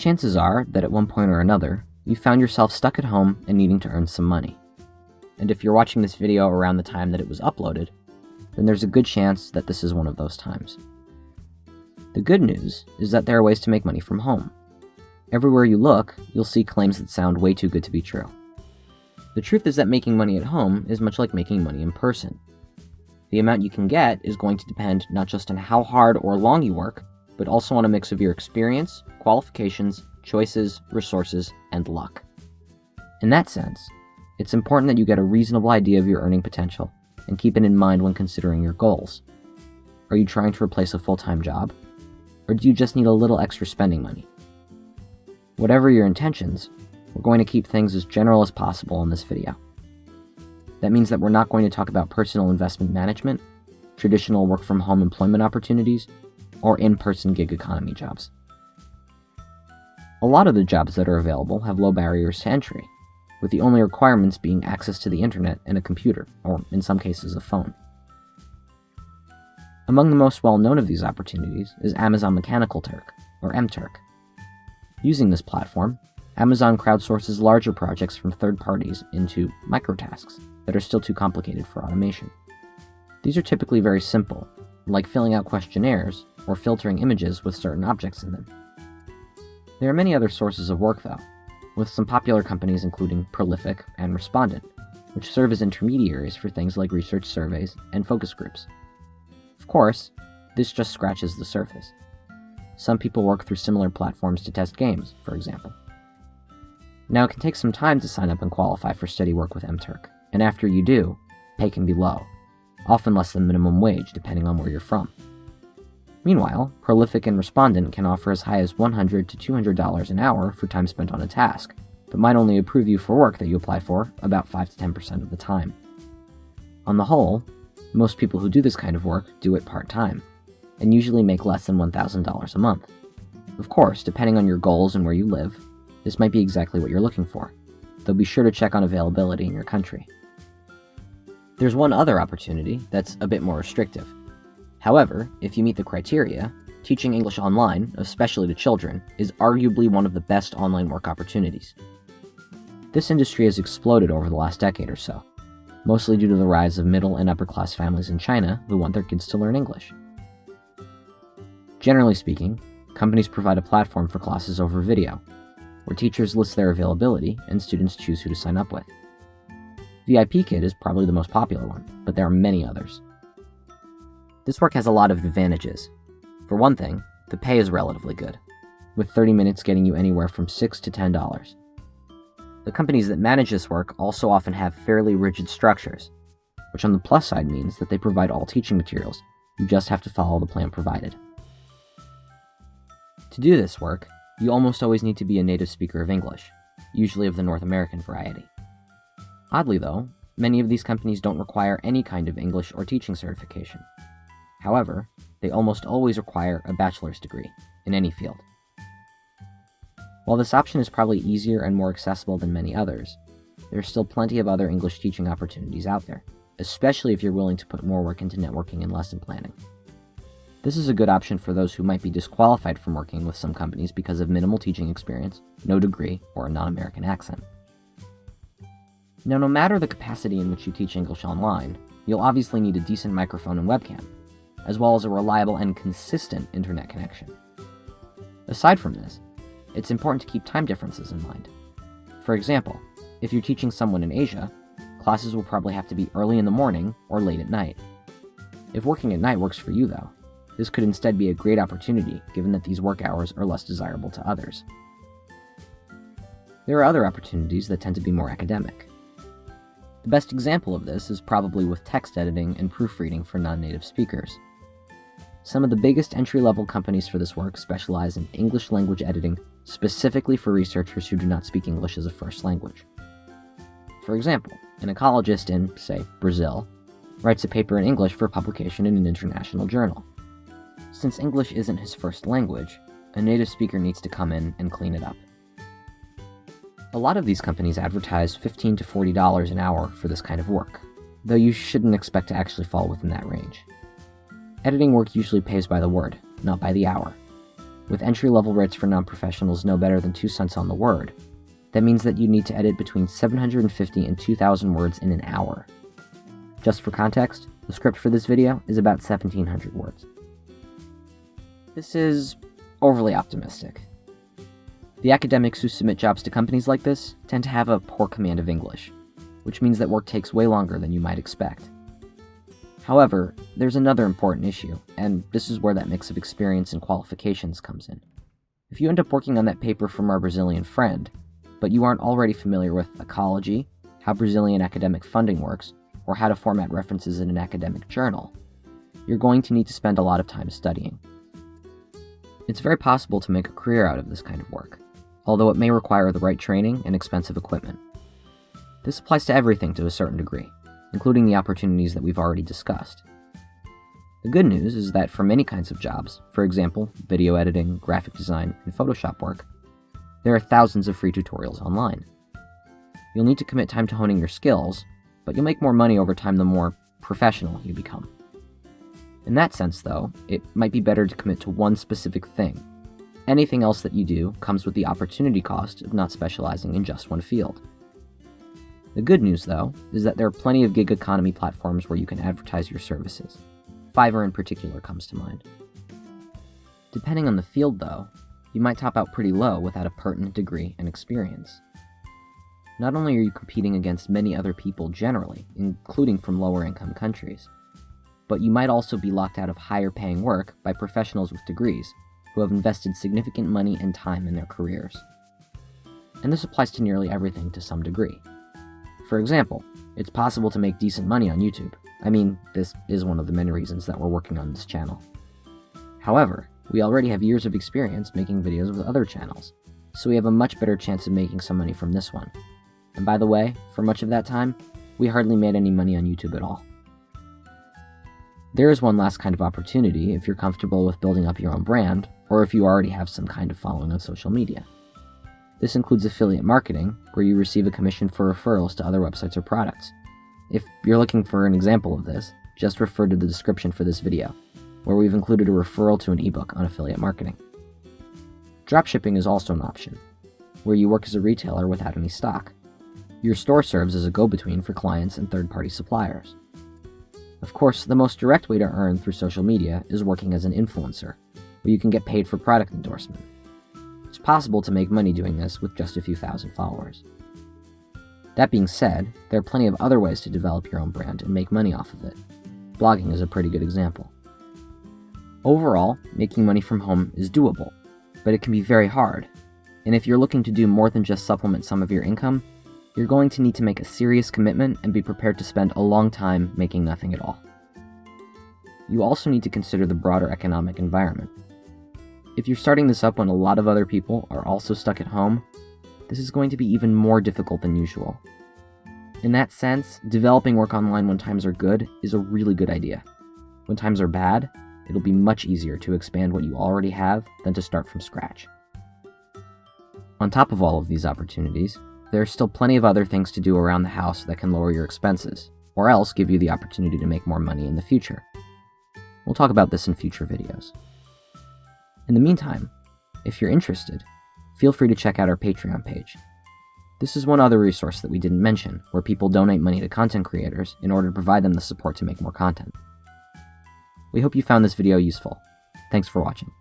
Chances are that at one point or another, you found yourself stuck at home and needing to earn some money. And if you're watching this video around the time that it was uploaded, then there's a good chance that this is one of those times. The good news is that there are ways to make money from home. Everywhere you look, you'll see claims that sound way too good to be true. The truth is that making money at home is much like making money in person. The amount you can get is going to depend not just on how hard or long you work, but also on a mix of your experience, qualifications, choices, resources, and luck. In that sense, it's important that you get a reasonable idea of your earning potential and keep it in mind when considering your goals. Are you trying to replace a full-time job? Or do you just need a little extra spending money? Whatever your intentions, we're going to keep things as general as possible in this video. That means that we're not going to talk about personal investment management, traditional work-from-home employment opportunities, or in-person gig economy jobs. A lot of the jobs that are available have low barriers to entry, with the only requirements being access to the internet and a computer, or in some cases a phone. Among the most well-known of these opportunities is Amazon Mechanical Turk, or MTurk. Using this platform, Amazon crowdsources larger projects from third parties into microtasks that are still too complicated for automation. These are typically very simple, like filling out questionnaires or filtering images with certain objects in them. There are many other sources of work though, with some popular companies including Prolific and Respondent, which serve as intermediaries for things like research surveys and focus groups. Of course, this just scratches the surface. Some people work through similar platforms to test games, for example. Now, it can take some time to sign up and qualify for steady work with MTurk, and after you do, pay can be low, often less than minimum wage depending on where you're from. Meanwhile, Prolific and Respondent can offer as high as $100 to $200 an hour for time spent on a task, but might only approve you for work that you apply for about 5 to 10% of the time. On the whole, most people who do this kind of work do it part-time, and usually make less than $1,000 a month. Of course, depending on your goals and where you live, this might be exactly what you're looking for, though be sure to check on availability in your country. There's one other opportunity that's a bit more restrictive. However, if you meet the criteria, teaching English online, especially to children, is arguably one of the best online work opportunities. This industry has exploded over the last decade or so, mostly due to the rise of middle and upper class families in China who want their kids to learn English. Generally speaking, companies provide a platform for classes over video, where teachers list their availability and students choose who to sign up with. VIPKid is probably the most popular one, but there are many others. This work has a lot of advantages. For one thing, the pay is relatively good, with 30 minutes getting you anywhere from $6 to $10. The companies that manage this work also often have fairly rigid structures, which on the plus side means that they provide all teaching materials. You just have to follow the plan provided. To do this work, you almost always need to be a native speaker of English, usually of the North American variety. Oddly though, many of these companies don't require any kind of English or teaching certification. However, they almost always require a bachelor's degree, in any field. While this option is probably easier and more accessible than many others, there are still plenty of other English teaching opportunities out there, especially if you're willing to put more work into networking and lesson planning. This is a good option for those who might be disqualified from working with some companies because of minimal teaching experience, no degree, or a non-American accent. Now, no matter the capacity in which you teach English online, you'll obviously need a decent microphone and webcam, as well as a reliable and consistent internet connection. Aside from this, it's important to keep time differences in mind. For example, if you're teaching someone in Asia, classes will probably have to be early in the morning or late at night. If working at night works for you though, this could instead be a great opportunity given that these work hours are less desirable to others. There are other opportunities that tend to be more academic. The best example of this is probably with text editing and proofreading for non-native speakers. Some of the biggest entry-level companies for this work specialize in English language editing specifically for researchers who do not speak English as a first language. For example, an ecologist in, say, Brazil, writes a paper in English for publication in an international journal. Since English isn't his first language, a native speaker needs to come in and clean it up. A lot of these companies advertise $15 to $40 an hour for this kind of work, though you shouldn't expect to actually fall within that range. Editing work usually pays by the word, not by the hour. With entry-level rates for non-professionals no better than 2 cents on the word, that means that you need to edit between 750 and 2,000 words in an hour. Just for context, the script for this video is about 1,700 words. This is overly optimistic. The academics who submit jobs to companies like this tend to have a poor command of English, which means that work takes way longer than you might expect. However, there's another important issue, and this is where that mix of experience and qualifications comes in. If you end up working on that paper from our Brazilian friend, but you aren't already familiar with ecology, how Brazilian academic funding works, or how to format references in an academic journal, you're going to need to spend a lot of time studying. It's very possible to make a career out of this kind of work, although it may require the right training and expensive equipment. This applies to everything to a certain degree, including the opportunities that we've already discussed. The good news is that for many kinds of jobs, for example, video editing, graphic design, and Photoshop work, there are thousands of free tutorials online. You'll need to commit time to honing your skills, but you'll make more money over time the more professional you become. In that sense, though, it might be better to commit to one specific thing. Anything else that you do comes with the opportunity cost of not specializing in just one field. The good news, though, is that there are plenty of gig economy platforms where you can advertise your services. Fiverr in particular comes to mind. Depending on the field, though, you might top out pretty low without a pertinent degree and experience. Not only are you competing against many other people generally, including from lower-income countries, but you might also be locked out of higher-paying work by professionals with degrees who have invested significant money and time in their careers. And this applies to nearly everything to some degree. For example, it's possible to make decent money on YouTube. I mean, this is one of the many reasons that we're working on this channel. However, we already have years of experience making videos with other channels, so we have a much better chance of making some money from this one. And by the way, for much of that time, we hardly made any money on YouTube at all. There is one last kind of opportunity if you're comfortable with building up your own brand, or if you already have some kind of following on social media. This includes affiliate marketing, where you receive a commission for referrals to other websites or products. If you're looking for an example of this, just refer to the description for this video, where we've included a referral to an ebook on affiliate marketing. Dropshipping is also an option, where you work as a retailer without any stock. Your store serves as a go-between for clients and third-party suppliers. Of course, the most direct way to earn through social media is working as an influencer, where you can get paid for product endorsement. It's possible to make money doing this with just a few thousand followers. That being said, there are plenty of other ways to develop your own brand and make money off of it. Blogging is a pretty good example. Overall, making money from home is doable, but it can be very hard, and if you're looking to do more than just supplement some of your income, you're going to need to make a serious commitment and be prepared to spend a long time making nothing at all. You also need to consider the broader economic environment. If you're starting this up when a lot of other people are also stuck at home, this is going to be even more difficult than usual. In that sense, developing work online when times are good is a really good idea. When times are bad, it'll be much easier to expand what you already have than to start from scratch. On top of all of these opportunities, there are still plenty of other things to do around the house that can lower your expenses, or else give you the opportunity to make more money in the future. We'll talk about this in future videos. In the meantime, if you're interested, feel free to check out our Patreon page. This is one other resource that we didn't mention, where people donate money to content creators in order to provide them the support to make more content. We hope you found this video useful. Thanks for watching.